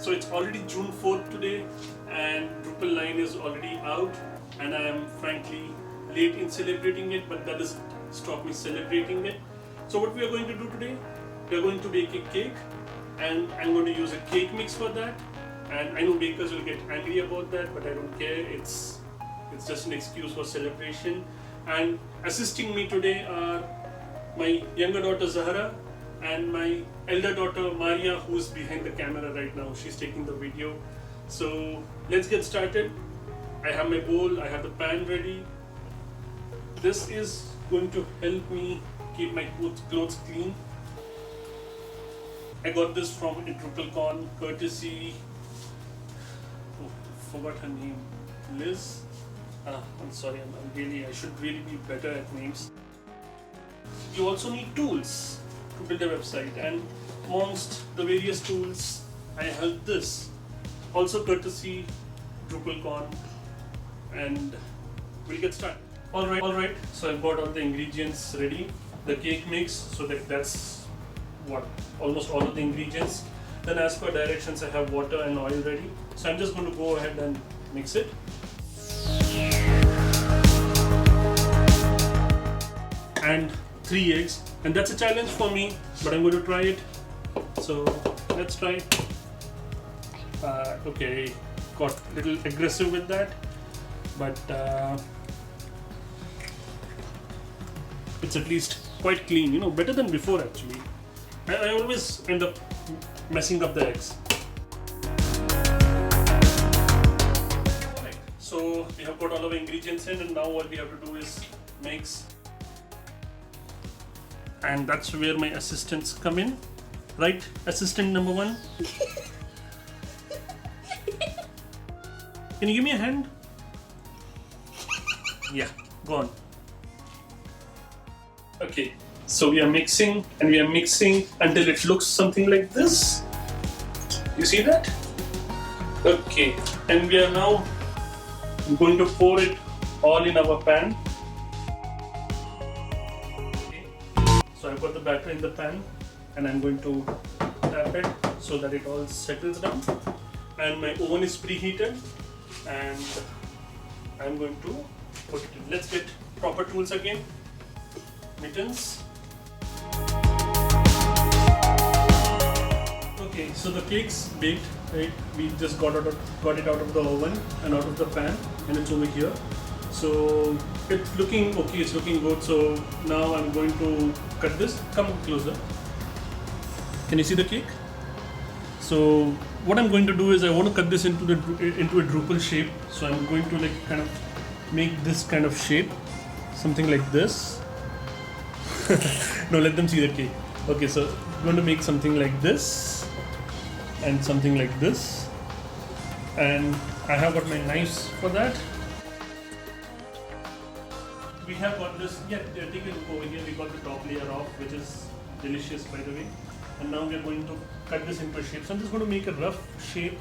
So it's already June 4th today and Drupal 9 is already out, and I am frankly late in celebrating it, but that doesn't stop me celebrating it. So what we are going to do today, we are going to bake a cake, and I'm going to use a cake mix for that. And I know bakers will get angry about that, but I don't care. It's just an excuse for celebration. And assisting me today are my younger daughter Zahara and my elder daughter Maria, who's behind the camera right now. She's taking the video. So let's get started. I have my bowl, I have the pan ready. This is going to help me keep my clothes clean. I got this from a DrupalCon courtesy. Oh, forgot her name. Liz. I'm sorry. I should really be better at names. You also need tools to build a website, and amongst the various tools, I have this. Also courtesy DrupalCon, and we'll get started. All right. So I've got all the ingredients ready. The cake mix, so that's what almost all of the ingredients. Then, as per directions, I have water and oil ready. So I'm just going to go ahead and mix it. And 3 eggs, and that's a challenge for me, but I'm going to try it. So let's try. Okay, got a little aggressive with that, but it's at least quite clean, better than before actually. I always end up messing up the eggs. Alright, so we have got all our ingredients in, and now what we have to do is mix. And that's where my assistants come in, right? Assistant number 1. Can you give me a hand? Yeah, go on. Okay, so we are mixing and we are mixing until it looks something like this. You see that? Okay, and we are now going to pour it all in our pan. So I've got the batter in the pan, and I'm going to tap it so that it all settles down. And my oven is preheated, and I'm going to put it in. Let's get proper tools again. Mittens. Okay, so the cake's baked, right? We just got it out of the oven and out of the pan, and it's over here. So it's looking okay, it's looking good. So now I'm going to cut this. Come closer. Can you see the cake? So what I'm going to do is I want to cut this into a Drupal shape. So I'm going to kind of make this kind of shape, something like this. No, let them see the cake. Okay, so I'm going to make something like this and something like this, and I have got my knives for that. We have got this, take a look over here. We got the top layer off, which is delicious, by the way. And now we are going to cut this into a shape. So I'm just going to make a rough shape.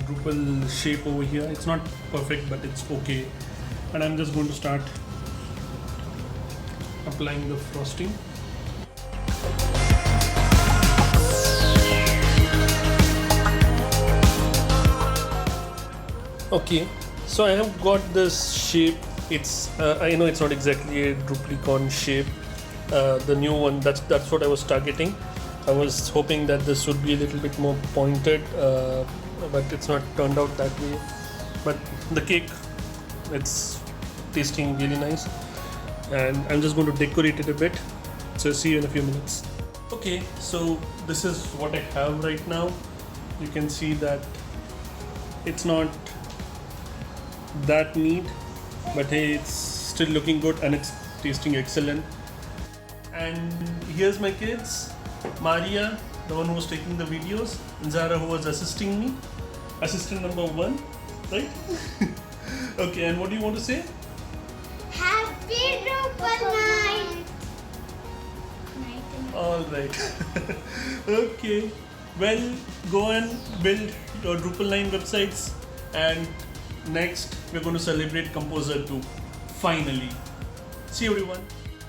Drupal shape over here. It's not perfect, but it's okay. And I'm just going to start applying the frosting. Okay, so I have got this shape. It's I know it's not exactly a DrupalCon shape. The new one, that's what I was targeting. I was hoping that this would be a little bit more pointed, but it's not turned out that way. But the cake, it's tasting really nice, and I'm just going to decorate it a bit. So see you in a few minutes. Okay, so this is what I have right now. You can see that it's not that neat, but hey, it's still looking good and it's tasting excellent. And here's my kids, Maria, the one who was taking the videos, and Zara, who was assisting me, assistant number 1, right? Okay, and what do you want to say? Happy Drupal 9! All right. Okay. Well, go and build your Drupal 9 websites, and next we're going to celebrate Composer 2. Finally. See you everyone.